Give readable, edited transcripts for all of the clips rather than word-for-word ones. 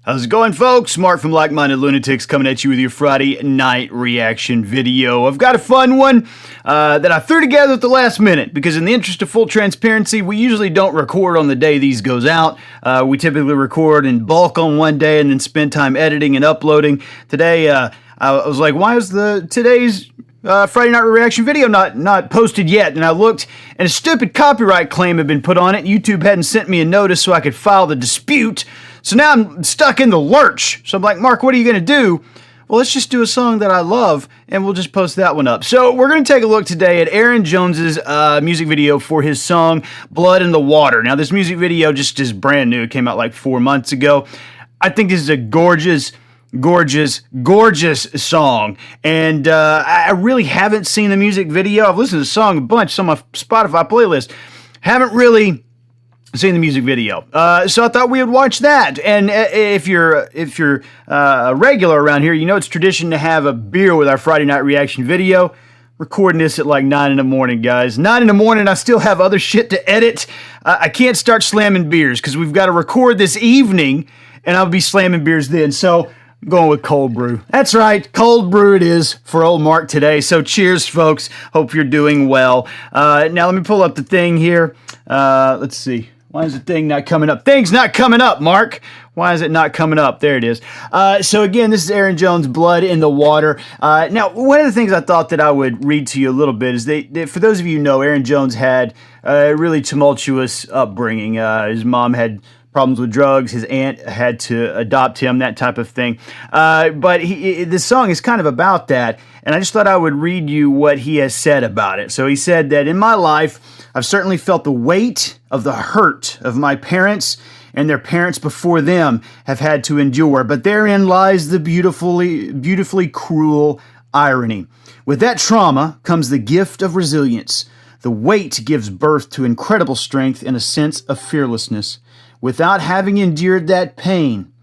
How's it going, folks? Mark from Like Minded Lunatics coming at you with your Friday night reaction video. I've got a fun one that I threw together at the last minute because in the interest of full transparency, we usually don't record on the day these goes out. We typically record in bulk on one day and then spend time editing and uploading. Today, I was like, why is today's Friday night reaction video not posted yet? And I looked, and a stupid copyright claim had been put on it. YouTube hadn't sent me a notice so I could file the dispute. So now I'm stuck in the lurch. So I'm like, Mark, what are you going to do? Well, let's just do a song that I love, and we'll just post that one up. So we're going to take a look today at Ayron Jones's music video for his song, Blood in the Water. Now, this music video just is brand new. It came out like 4 months ago. I think this is a gorgeous song, and I really haven't seen the music video. I've listened to the song a bunch. It's on my Spotify playlist. Haven't really seen the music video, so I thought we would watch that. And if you're a regular around here, you know it's tradition to have a beer with our Friday night reaction video. Recording this at like 9 in the morning, guys. 9 in the morning, I still have other shit to edit. I can't start slamming beers because we've got to record this evening, and I'll be slamming beers then. So I'm going with cold brew. That's right, cold brew it is for old Mark today. So cheers, folks. Hope you're doing well. Now let me pull up the thing here. Let's see. Why is the thing not coming up? Thing's not coming up, Mark. Why is it not coming up? There it is. So again, this is Ayron Jones, Blood in the Water. Now, one of the things I thought that I would read to you a little bit is for those of you who know, Ayron Jones had a really tumultuous upbringing. His mom had problems with drugs. His aunt had to adopt him, that type of thing. But this song is kind of about that, and I just thought I would read you what he has said about it. So he said that, in my life, I've certainly felt the weight of the hurt of my parents and their parents before them have had to endure, but therein lies the beautifully cruel irony. With that trauma comes the gift of resilience. The weight gives birth to incredible strength and a sense of fearlessness. Without having endured that pain,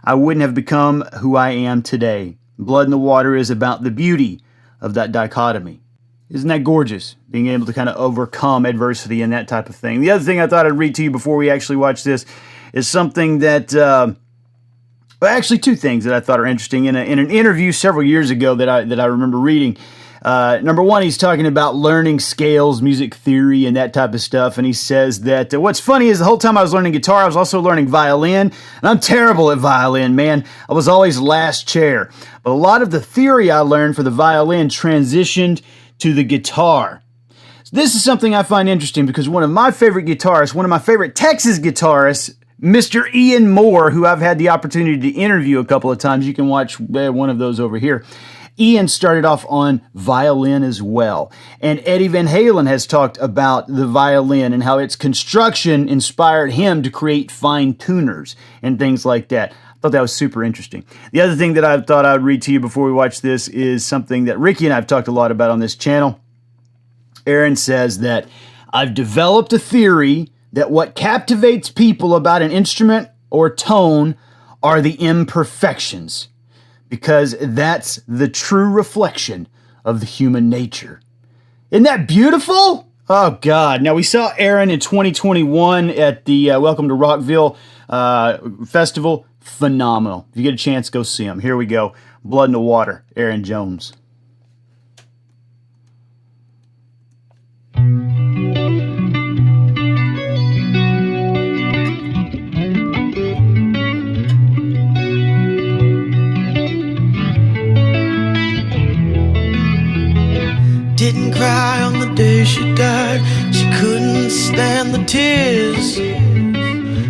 I wouldn't have become who I am today. Blood in the Water is about the beauty of that dichotomy. Isn't that gorgeous? Being able to kind of overcome adversity and that type of thing. The other thing I thought I'd read to you before we actually watch this is something that, well, actually two things that I thought are interesting. In an interview several years ago that I remember reading, number one, he's talking about learning scales, music theory, and that type of stuff. And he says that what's funny is the whole time I was learning guitar, I was also learning violin. And I'm terrible at violin, man. I was always last chair. But a lot of the theory I learned for the violin transitioned to the guitar. So this is something I find interesting because one of my favorite guitarists, one of my favorite Texas guitarists, Mr. Ian Moore, who I've had the opportunity to interview a couple of times. You can watch one of those over here. Ian started off on violin as well. And Eddie Van Halen has talked about the violin and how its construction inspired him to create fine tuners and things like that. I thought that was super interesting. The other thing that I thought I would read to you before we watch this is something that Ricky and I have talked a lot about on this channel. Ayron says that I've developed a theory that what captivates people about an instrument or tone are the imperfections, because that's the true reflection of the human nature. Isn't that beautiful? Oh, God. Now, we saw Ayron in 2021 at the Welcome to Rockville Festival. Phenomenal. If you get a chance, go see him. Here we go. Blood in the Water, Ayron Jones. Didn't cry on the day she died. She couldn't stand the tears,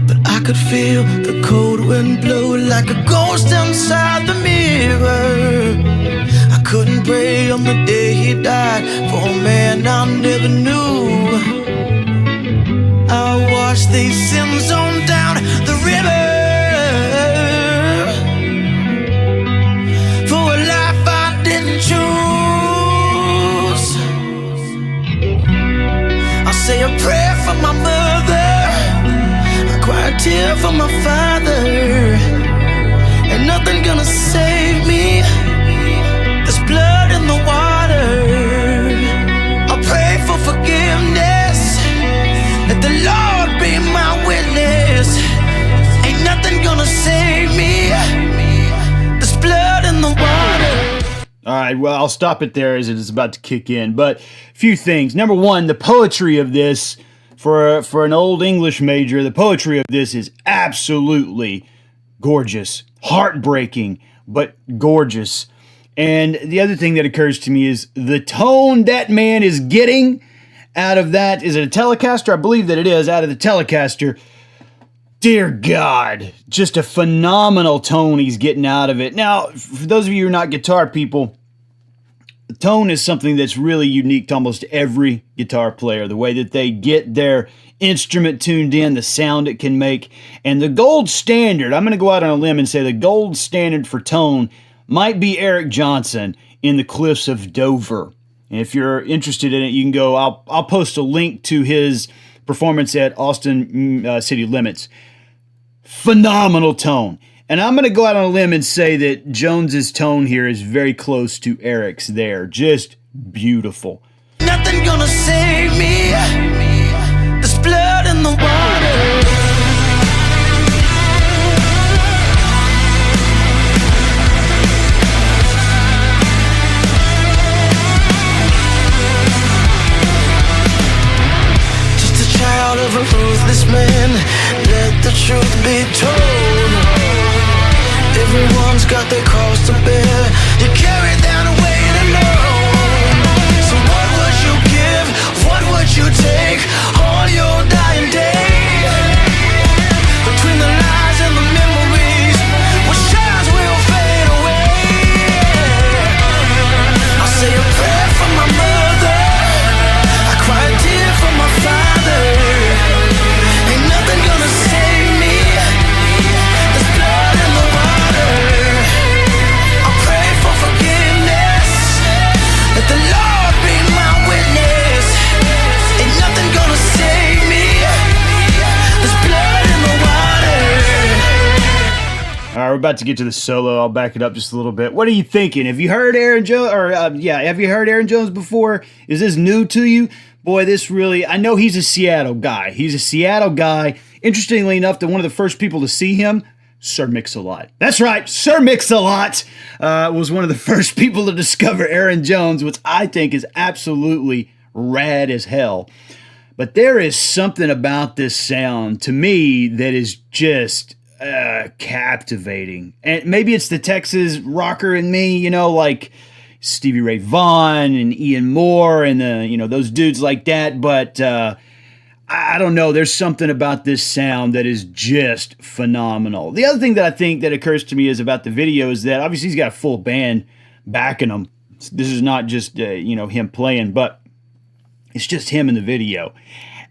but I could feel the cold wind blow like a ghost inside the mirror. I couldn't pray on the day he died for a man I never knew. I watched these sins on down the river for a life I didn't choose. Say a prayer for my mother, I cry a tear for my father. Ain't nothing gonna save me. There's blood in the water. I pray for forgiveness. Let the Lord be my witness. Ain't nothing gonna save me. All right, well, I'll stop it there as it is about to kick in. But a few things. Number one, the poetry of this, for an old English major, the poetry of this is absolutely gorgeous, heartbreaking, but gorgeous. And the other thing that occurs to me is the tone that man is getting out of that. Is it a Telecaster? I believe that it is, out of the Telecaster. Dear God, just a phenomenal tone he's getting out of it. Now, for those of you who are not guitar people, the tone is something that's really unique to almost every guitar player. The way that they get their instrument tuned in, the sound it can make. And the gold standard, I'm going to go out on a limb and say the gold standard for tone might be Eric Johnson in the Cliffs of Dover. And if you're interested in it, you can go, I'll post a link to his performance at Austin City Limits. Phenomenal tone. And I'm going to go out on a limb and say that Jones's tone here is very close to Eric's there. Just beautiful. Nothing gonna save me. There's blood in the water. Child of a ruthless man, let the truth be told. Everyone's got their cross to bear. You carry that weight alone. So what would you give? What would you take? All your dying day. Between the lies and the memories, which shadows will fade away. I say a prayer for my mother. I cry a tear for my father. Ain't nothing gonna save me. There's blood in the water. I pray for forgiveness. Let the Lord be my witness. Ain't nothing gonna save me. There's blood in the water. All right, we're about to get to the solo. I'll back it up just a little bit. What are you thinking? Have you heard Aaron Jones? Have you heard Aaron Jones before? Is this new to you? Boy, this really, I know he's a Seattle guy. He's a Seattle guy. Interestingly enough, that one of the first people to see him, Sir Mix-a-Lot. That's right, Sir Mix-a-Lot was one of the first people to discover Aaron Jones, which I think is absolutely rad as hell. But there is something about this sound, to me, that is just captivating. And maybe it's the Texas rocker in me, you know, like Stevie Ray Vaughan and Ian Moore and those dudes like that. But I don't know. There's something about this sound that is just phenomenal. The other thing that I think that occurs to me is about the video is that obviously he's got a full band backing him. This is not just him playing, but it's just him in the video.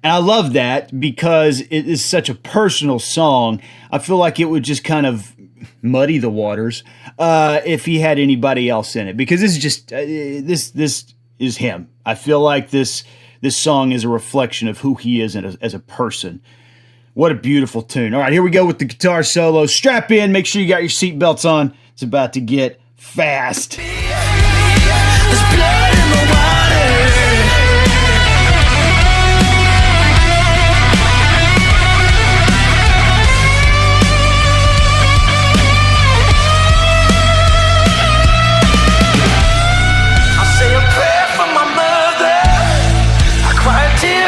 And I love that because it is such a personal song. I feel like it would just kind of muddy the waters if he had anybody else in it, because this is just this is him. I feel like this song is a reflection of who he is as a person. What a beautiful tune. All right, here we go with the guitar solo. Strap in, make sure you got your seatbelts on. It's about to get fast. There's blood in the water.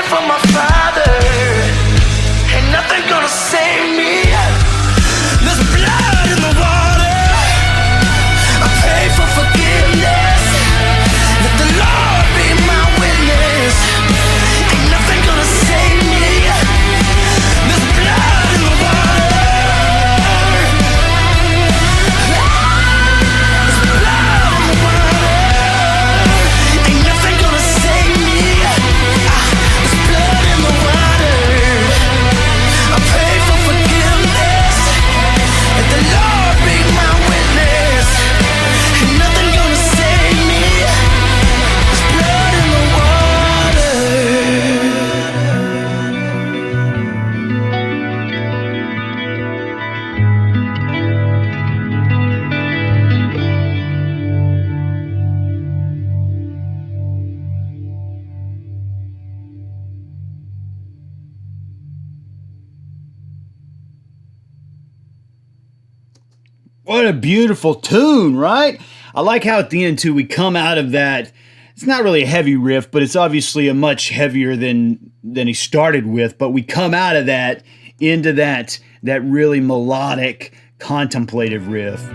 For my father, ain't nothing gonna save me. There's blood in the water. I pray for forgiveness. Let the Lord be my witness. Ain't nothing gonna save me. There's blood in the water. There's blood in the water. Ain't nothing gonna save me. I pray for forgiveness. Let the Lord be my witness. Ain't nothing gonna save me. There's blood in the water. What a beautiful tune, right? I like how at the end, too, we come out of that. It's not really a heavy riff, but it's obviously a much heavier than he started with. But we come out of that into that really melodic, contemplative riff.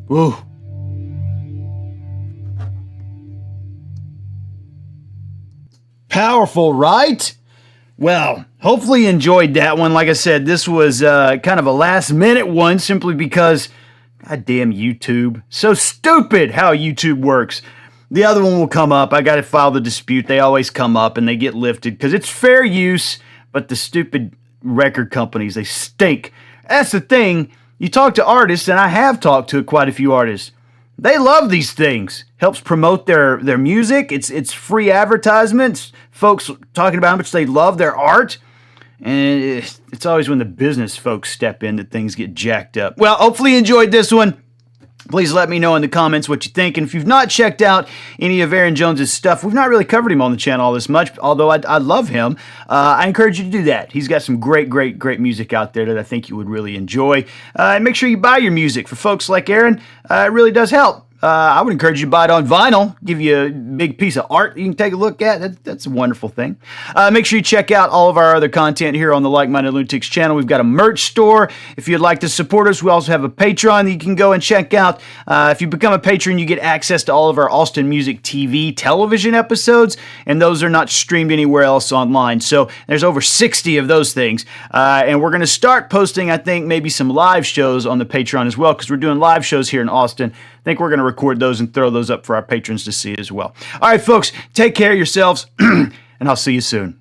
Whoa. Powerful, right? Well, hopefully you enjoyed that one. Like I said, this was kind of a last-minute one simply because, goddamn YouTube. So stupid how YouTube works. The other one will come up. I got to file the dispute. They always come up and they get lifted because it's fair use, but the stupid record companies, they stink. That's the thing. You talk to artists, and I have talked to quite a few artists. They love these things. Helps promote their music. It's free advertisements. Folks talking about how much they love their art. And it's always when the business folks step in that things get jacked up. Well, hopefully you enjoyed this one. Please let me know in the comments what you think. And if you've not checked out any of Ayron Jones's stuff, we've not really covered him on the channel all this much, although I love him. I encourage you to do that. He's got some great music out there that I think you would really enjoy. And make sure you buy your music. For folks like Ayron, it really does help. I would encourage you to buy it on vinyl, give you a big piece of art you can take a look at. That's a wonderful thing. Make sure you check out all of our other content here on the Like Minded Lunatics channel. We've got a merch store. If you'd like to support us, we also have a Patreon that you can go and check out. If you become a patron, you get access to all of our Austin Music T.V. television episodes, and those are not streamed anywhere else online. So there's over 60 of those things. And we're going to start posting, I think, maybe some live shows on the Patreon as well, because we're doing live shows here in Austin. I think we're going to record those and throw those up for our patrons to see as well. All right, folks, take care of yourselves, and I'll see you soon.